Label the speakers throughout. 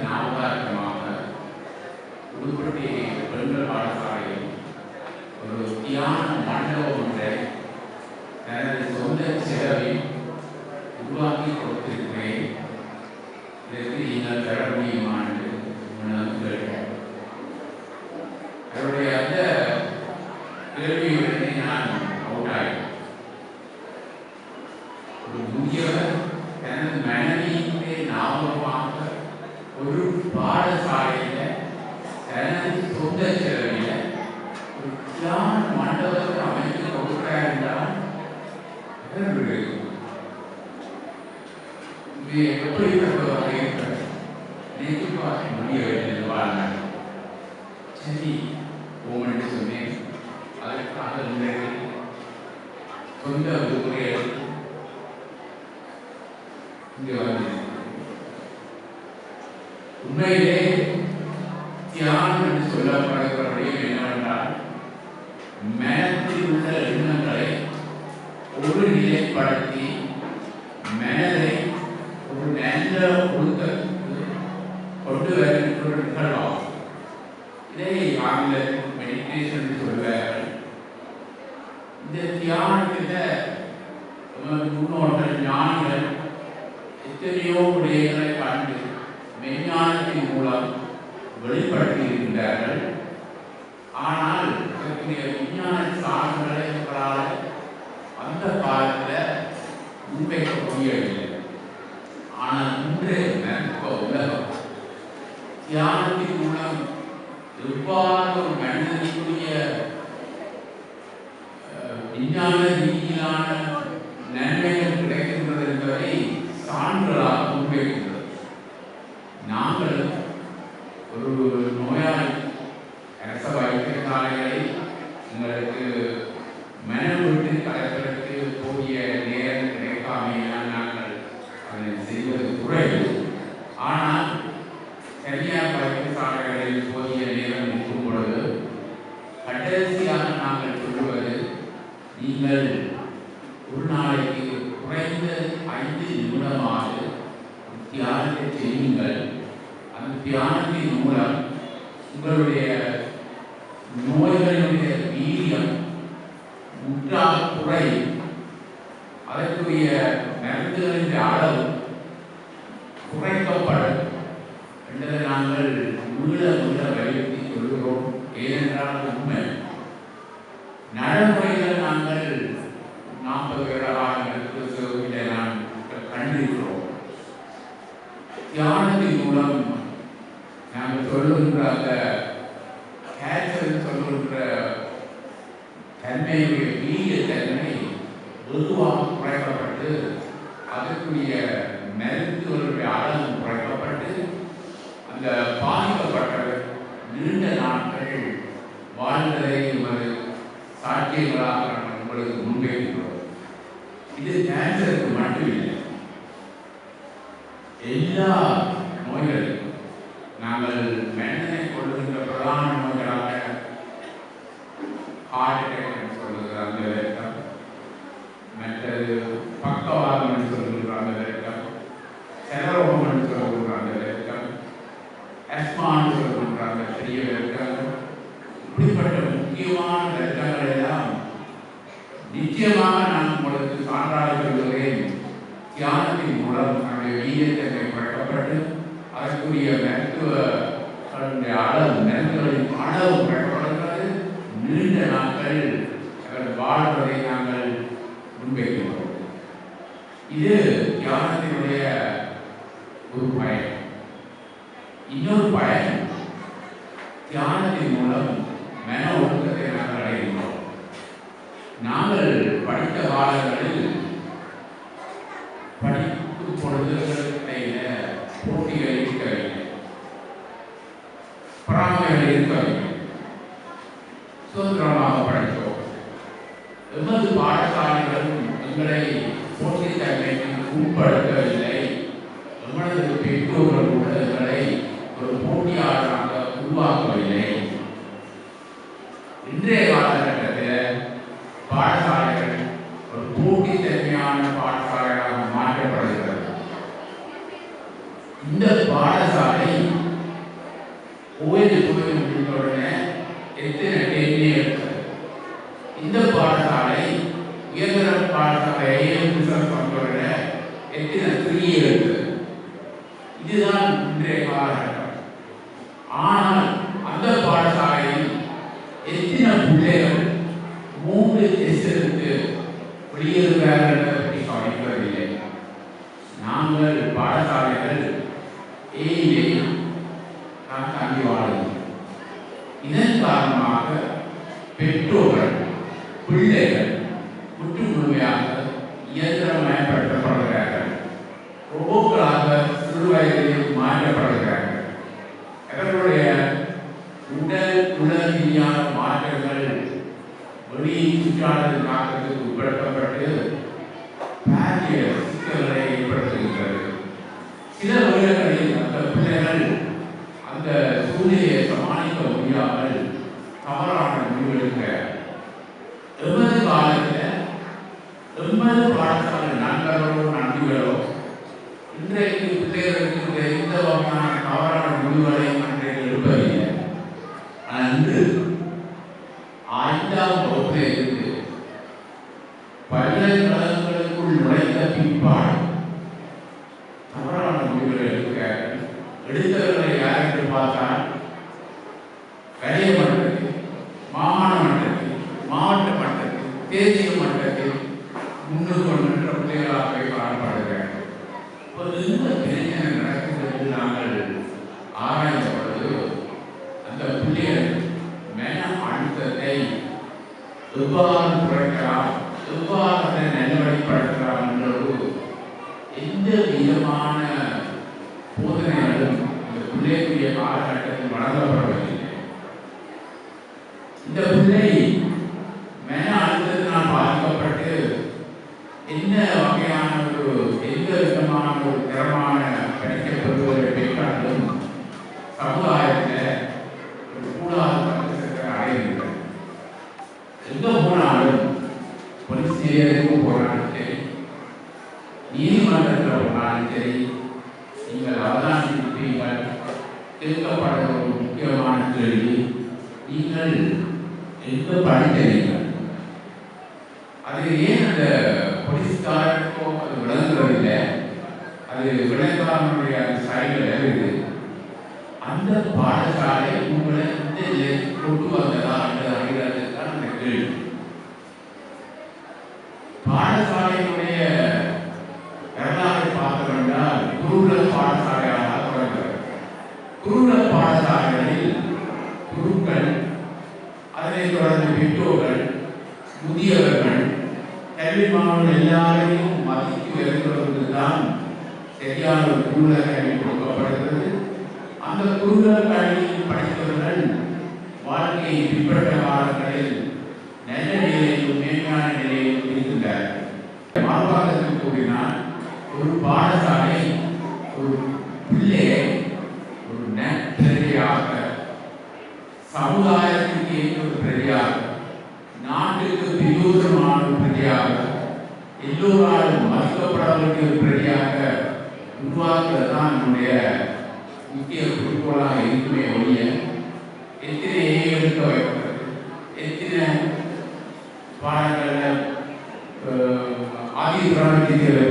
Speaker 1: ஞாபகார்த்தமாக புதுப்பட்டி பெண்கள் பாடசாலையில் ஒரு தியான மண்டபம் ஒன்றை தனது சொந்த செலவில் உருவாக்கி கொடுத்திருக்கிறேன். இதற்கு நீங்கள் பெற முடியுமா என்று கேட்டேன். அவருடைய அந்த கேள்வியுடனே நான் அவுட் ஆகினேன். ஒரு முதியவர் தனது மனைவியினுடைய ஞாபகமாக ஒரு பாடசாலையில் தனது சொந்த செலவில் ஒரு தியான மண்டபத்தை அமைத்து கொடுக்கிறார் என்றால் எப்படி நினைத்து பார்க்க முடியவில்லை. வாழ்நாள் சரி ஓமன் சொன்னேன். அதற்காக சொந்த விடுமுறைகள் இங்கே வந்து உண்மையிலே தியானம் என்று சொல்லப்படுகிற என்னவென்றால் மனத்தில் உள்ள எண்ணங்களை ஒரு நிலைப்படுத்தி மனதை ஒரு நல்ல ஒழுக்கத்துக்கு கொண்டு வருகின்ற நிகழ்வாகும். இதை ஆங்கிலத்தில் மெடிடேஷன் சொல்வார்கள். இந்த தியானத்தில் முன்னோர்கள் ஞானிகள் எத்தனையோ விடயங்களை கண்டு மெய்ஞானத்தின் மூலம் வெளிப்படுத்தி இருக்கின்றார்கள். ஆனால் அதற்குரிய விஞ்ஞான சாதனைகளை அவர்களால் அந்த காலத்தில் முன்வைக்க முடியவில்லை. ஆனால் இன்றைய மருத்துவ உலகம் தியானத்தின் மூலம் எவ்வாறு ஒரு மனிதனுக்குரிய விஞ்ஞான ரீதியிலான நன்மைகள் கிடைக்கின்றது என்பதை சான்றுகளாக முன்வைக்கின்றது. நாங்கள் ஒரு நோயாளி அரச வைத்தியசாலைகளை உங்களுக்கு மனம் விட்டு கலப்பதற்கு போதிய நேரம் கிடைக்காமையால் நாங்கள் அதை செய்வது குறைவு. ஆனால் தனியார் வைத்தியசாலைகளில் போதிய நேரம் இருக்கும் பொழுது கடைசியாக நாங்கள் சொல்லுவது, நீங்கள் ஒரு நாளைக்கு குறைந்த 5 நிமிடமாக தியானத்தை செய்யுங்கள். அந்த தியானத்தின் மூலம் உங்களுடைய நோய்களுடைய வீரியம் முற்றாக குறையும். அதற்குரிய மருந்துகளின் அளவு குறைக்கப்படும் என்பதை நாங்கள் மீள வலியுறுத்தி சொல்கிறோம். ஏனென்றால் உண்மை நடைமுறைகள் நாங்கள் 40 காலங்களுக்கு நான் கண்டிருக்கிறோம். தியானத்தின் மூலம் நாங்கள் சொல்லுகின்ற அந்த கேன்சர் சொல்லுகின்ற தன்மையுடைய வீரியத்தன்மை வெகுவாக குறைக்கப்பட்டு அதற்குரிய மருந்துகளுடைய அளவு குறைக்கப்பட்டு அந்த பாதிக்கப்பட்டவர் நீண்ட நாட்கள் வாழ்ந்ததை ஒரு சாட்சியங்களாக நாங்கள் உங்களுக்கு முன்வைக்கிறோம். இது கேன்சருக்கு மட்டுமில்லை, எல்லா நோய்களுக்கும் நாங்கள் மனிதனை கொள்ளுகின்ற பிரதான நோய்களாக ஹார்ட் அட்டாக் என்று சொல்லுகிற அந்த வருத்தம், மற்றது பக்கவாதம் என்று சொல்லுகிற அந்த வருத்தம், செலரோகம் என்று சொல்லுகிற அந்த வருத்தம், அஸ்மான்னு சொல்லுகின்ற அந்த பெரிய வருத்தம், இப்படிப்பட்ட முக்கியமான வருத்தங்கள் எல்லாம் நிச்சயமாக நான் உங்களுக்கு சான்றாக சொல்லுகிறேன். தியானத்தின் மூலம் நம்முடைய வீரியத்தன்மை குறைக்கப்பட்டு அதற்குரிய மருத்துவ அளவு மருந்துகளின் அளவு குறைக்கப்படுகிறது. நீண்ட நாட்கள் அவர்கள் வாழ்வதை நாங்கள் முன்வைக்கிறோம். இது தியானத்தினுடைய ஒரு பயன். இன்னொரு பயன், தியானத்தின் மூலம் மன ஒழுக்கத்தை நாங்கள் அடைகிறோம். நாங்கள் படித்த காலங்களில் படிக்கும் பொழுதுகளிடையில போட்டிகள் இருக்கவில்லை, பொறாமைகள் இருக்கவில்லை, சுதந்திரமாக படித்தோம். எமது பாடசாலைகளும் எங்களை போட்டித்தன்மைக்கு உட்படுத்தவில்லை. எமது பெற்றோர்கள் கூட எங்களை ஒரு போட்டியாளராக உருவாக்கவில்லை. இன்றைய காலகட்டத்தில் பாடசாலைகள் ஒரு போட்டித்தன்மையான பாடசாலைகளாக மாற்றப்படுகிறது. இந்த பாடசாலை ஓய்வு முடிந்தவுடனே எத்தனை டென்னே எடுத்தது. இந்த பாடசாலை உயர்தர பாடசாலை வந்தவுடனே எத்தனை 3 எடுத்தது. இதுதான் இன்றைய காலகட்டம். ஆனால் அந்த பாடசாலையில் எத்தனை பிள்ளைகள் 3 எடுத்து வெளியேறுகிறார்கள் பற்றி கவனிப்பதில்லை. நாங்கள் பாடசாலைகள் ஏழை நாம் தங்கி வாழும். இதன் காரணமாக பெற்றோர்கள் பிள்ளைகள் முற்று முழுமையாக இயந்திரமயப்படுத்தப்படுகிறார்கள். ரோபோக்களாக சிறு வயதில் மாற்றப்படுகிறார்கள். அவர்களுடைய உடல் உளவியலான மாற்றங்கள் வெளி சுற்றாடல் தாக்கத்துக்கு உட்படுத்தப்பட்டு பாரிய சிக்கல்களை ஏற்படுத்துகின்றது. சில வேளைகளில் அந்த பிள்ளைகள் அந்த சூழ்நிலையை சமாளிக்க முடியாமல் தவறான முடிவெடுக்க எவ்வளவு காலத்தில் எவ்வளவு பாடசாலை நண்பர்களோ நண்பிகளோ இன்றைக்கு பிள்ளைகளுக்கு எந்த வகையான தவறான முடிவுகளை அன்றைக்கு எடுப்பதில்லை. அன்று 5ஆம் வகுப்பில் இருந்து பல்கலைக்கழகங்களுக்குள் நுழைந்த பின்பாடு தவறான முடிவுகளை எடுக்கிறார்கள். எடுத்தவர்களை யார் என்று பார்த்தால் கலைய மட்டத்தில், மாகாண மட்டத்தில், மாவட்ட மட்டத்தில், தேசிய மட்டத்தில் முன்னுக்கு நின்ற பிள்ளைகளாகவே காணப்படுகிறார்கள். இப்போது இந்த பிரச்சனை நடக்கிறது நாங்கள் ஆராய்ந்த பொழுது அந்த பிள்ளைகள் மன அழுத்தத்தை எவ்வாறு குறைக்கலாம், எவ்வாறு அதை நல்வழிப்படுத்தலாம் என்றொரு எந்த விதமான போதனைகளும் இந்த பிள்ளைக்குரிய காலகட்டத்தில் வழங்கப்படவில்லை. இந்த பிள்ளை மன அழுத்தத்தினால் பாதிக்கப்பட்டு என்ன வகையான எந்த விதமான ஒரு திறமான படிக்கப்படுவதை பெற்றாலும் சமுதாயத்தில் ஒரு கூடாத பக்கத்தை அடைகின்றனர். எங்க போனாலும் போலீஸ் நிலையத்துக்கு போனாலும் சரி, நீதிமன்றத்தில் போனாலும் சரி, நீங்கள் அவதானிப்பீர்கள். கேட்கப்பட ஒரு முக்கியமான கேள்வி, நீங்கள் எங்க படிக்கிறீர்கள்? அது ஏன் அந்த போலீஸ்காரனுக்கோ அது விளங்குறதில்லை, அது விளக்காரனுடைய அந்த சைடில் இருக்குது. அந்த பாடசாலை உங்களை இந்த கொண்டு வந்ததா என்று அறிகிறதுதான் அந்த கேள்வி. பாடசாலையினுடைய வரலாறை பார்க்க வேண்டால் குருகுல பாடசாலையாக தொடங்குகிறது. குருகுல பாடசாலைகளில் குருக்கள், அதனைத் தொடர்ந்து பெற்றோர்கள், முதியவர்கள், கல்வி மாணவர்கள் எல்லாரையும் மதித்து வருகிறது தான் சரியான ஒரு குருகுல கல்வி கொடுக்கப்படுகிறது. அந்த குருகுல கல்வியில் படித்தவர்கள் வாழ்க்கையை பின்பற்ற காலங்களில் நல்ல நிலையிலும் மேன்மையான நிலையிலும் இருக்கின்றார்கள். மார்பாகத்தில் கூறினால் ஒரு பாடசாலை ஒரு பிள்ளையை ஒரு நற்பிரஜையாக, சமுதாயத்திற்கு ஒரு பிரஜையாக, நாட்டுக்கு பிரயோஜனமான ஒரு பிரஜையாக, எல்லோராலும் மதிக்கப்பட வேண்டிய ஒரு பிரஜையாக உருவாக்குவதுதான் நம்முடைய முக்கிய குறிக்கோளாக இருக்குமே ஒழிய எத்தனை எடுக்க வைக்கிறது, எத்தனை பாடங்களில் ஆதிபிராமத்திகளை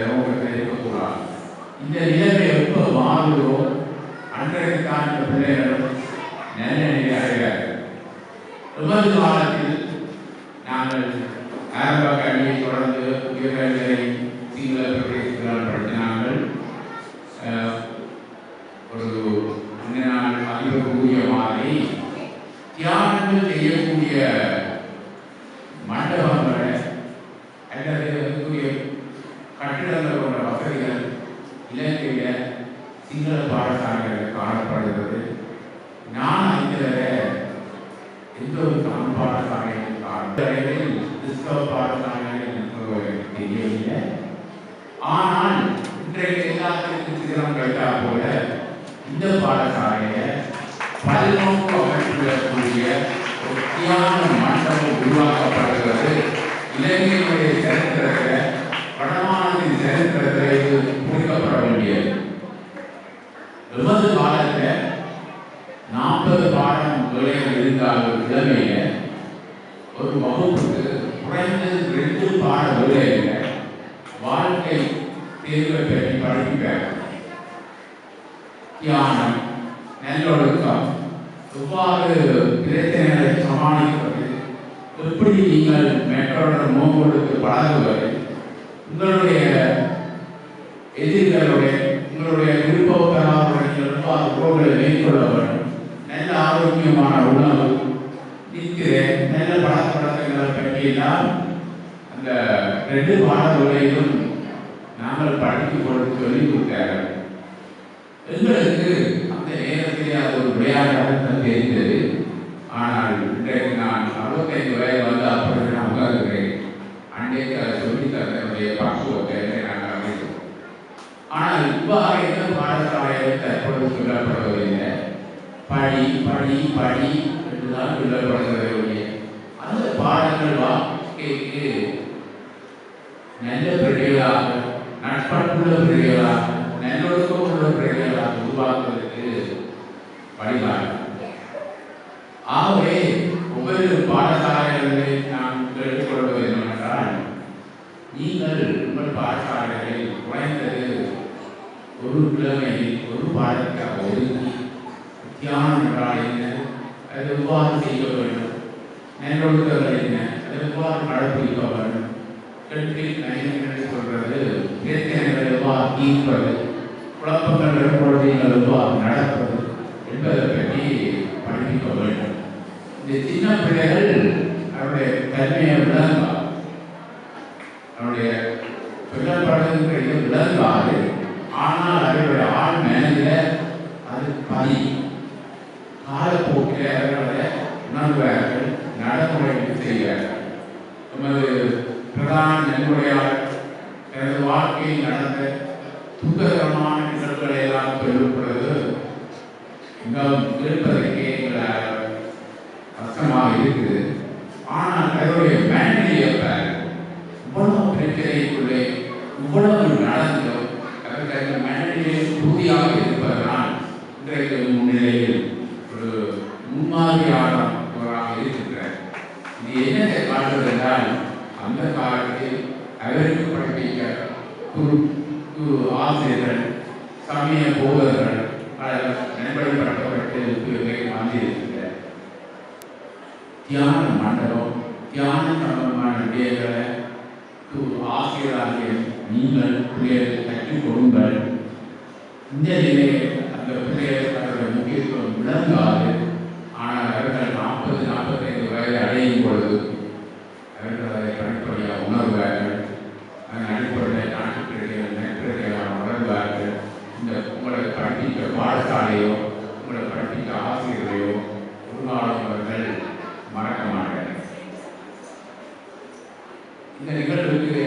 Speaker 1: நோக்கத்தை இருக்கக்கூடாது. இந்த நிலைமை எப்போ மாறுதோ அன்றைக்குத்தான் இந்த பிள்ளைகளும் நல்ல நிலை அடைகிறார்கள். எவ்வளவு காலத்தில் நாங்கள் ஆரம்ப கல்வியை தொடர்ந்து உயர்கல்வியை சிங்கள பிரதேசங்களால் படித்தினார்கள். ஒரு நாள் அதிகக்கூடிய மாதிரி தியானங்கள் செய்யக்கூடிய மண்டபங்களை அல்லது கட்டிடங்களோட வசதிகள் இலங்கையில் சிங்கள பாடசாலைகளில் காணப்படுகிறது. நான் அறிந்தவரை எந்த ஒரு தமிழ் பாடசாலையில் காணப்படுகளில் கிறிஸ்தவ பாடசாலைகளில் தெரியவில்லை. ஆனால் இன்றைக்கு எல்லாத்திற்கும் சித்திரம் கேட்டா போல இந்த பாடசாலையை பல்நோக்கு அமைப்புக்கூடிய ஒரு தியான மண்டபம் உருவாக்கப்படுகிறது. இலங்கையினுடைய சரித்திரத்தில் வடமாநில சரித்திரத்தில் இது முடிக்கப்பட வேண்டியது. தேர்வை பற்றி படிப்பார். தியானம், நல்லொழுக்கம், எவ்வாறு பிரச்சனைகளை சமாளிப்பது, எப்படி நீங்கள் மற்றவர்கள் முகம் கொடுத்து பழகுவது, உங்களுடைய எதிர்களுடைய உங்களுடைய விருப்பப்படாதவர்கள் நீங்கள் எவ்வாறு உறவுகளை மேற்கொள்ள வேண்டும், நல்ல ஆரோக்கியமான உணவு, நிற்கிற நல்ல பழக்கவழக்கங்களை பற்றியெல்லாம் அந்த 2 பாடல்களையும் நாங்கள் படித்து கொடுத்து சொல்லிக் கொடுத்தார்கள். எங்களுக்கு அந்த நேரத்திலே அது ஒரு விளையாட்டாக தான் தெரிந்தது. ஆனால் இன்றைக்கு நான் 65 வயது வந்து அப்பொழுது நான் உணர்கிறேன். அன்றைக்கு அதை சொல்லி தந்தனுடைய பக்குவத்தை நாங்கள் அறிந்தோம். ஆனால் இவ்வாறு எந்த பாடசாலையில் தற்பொழுது சொல்லப்படுவதில்லை. படி படி படி என்றுதான் சொல்லப்படுகிறது. அந்த பாடங்கள் வாழ்க்கைக்கு நல்ல பிள்ளைகளாக, நட்புள்ள பிள்ளைகளாக, நல்லொழுக்கம் உள்ள பிள்ளைகளாக உருவாக்குவதற்கு வழிகாட்டும். ஆகவே ஒவ்வொரு பாடசாலைகளை நாம் கேட்டுக்கொள்வது என்னவென்றால், நீங்கள் உங்கள் பாடசாலைகளில் குறைந்தது ஒரு கிழமையில் ஒரு பாடத்திற்காக ஒதுக்கி தியானம் என்றால் என்ன, அது எவ்வாறு செய்ய வேண்டும், நல்லொழுக்கங்கள் என்ன, அது எவ்வாறு கடைப்பிடிக்க வேண்டும், சொல்றது பிரச்சனைகள் எவ்வாறு தீர்ப்பது, குழப்பங்கள் ஏற்படுவதில் எவ்வாறு நடப்பது என்பதை பற்றி படிப்பிக்க வேண்டும். இந்த சின்ன பிள்ளைகள் அவருடைய தன்மையை விளங்குவார், அவருடைய சொல்லப்படுகிற விளங்குவாரு. ஆனால் அவருடைய ஆள் மனதில் அது பதி காலப்போக்கில் அவர்களை உணர்வார்கள், நடைமுறைகள் செய்வார்கள். நமது பிரதான நன்முறையாளர் எனது வாழ்க்கையில் நடந்த துக்ககரமான நிகழ்வுகளை எல்லாம் சொல்லப்படுவது மிகவும் கேட்பதற்கே கஷ்டமாக இருக்குது. ஆனால் அவருடைய மனநிலையை இவ்வளவு பிரச்சனைக்குள்ளே இவ்வளவு நடந்தோம், அவருக்கு அந்த மனநிலையை உறுதியாக இருப்பதனால் இன்றைக்கு முன்னிலையில் ஒரு முன்மாதிரியானவராக இருக்கின்றார். இது என்னத்தை காட்டுவது என்றால், அந்த காலத்தில் அவருக்கு படிப்பிக்க ஆசிரியர்கள், சமய போதகர்கள் நண்பர்களப்பட்டு வந்திருக்கின்ற தியான மண்டலம், தியான சம்பந்தமான விடயங்களை ஆசிரியராகிய நீங்கள் பிள்ளைகளுக்கு கற்றுக் கொடுங்கள். இந்த நிலையை அந்த பிள்ளைகளுக்கு அவருடைய முக்கியத்துவம் விளங்காது. ஆனால் அவர்கள் 40-45 வயது அடையும் பொழுது அவர்கள் அதை படிப்படியாக உணர்வார்கள். அதன் அடிப்படையில் நாட்டுப்பிள்ளைகள் நெற்பிள்ளைகளாக உணர்வார்கள். இந்த உங்களை படிப்பிக்க பாடசாலையோ உங்களை படிப்பிக்க ஆசிரியர்களையோ ஒரு நாளும் அவர்கள் மறக்க மாட்டார்கள். இந்த நிகழ்வுக்கு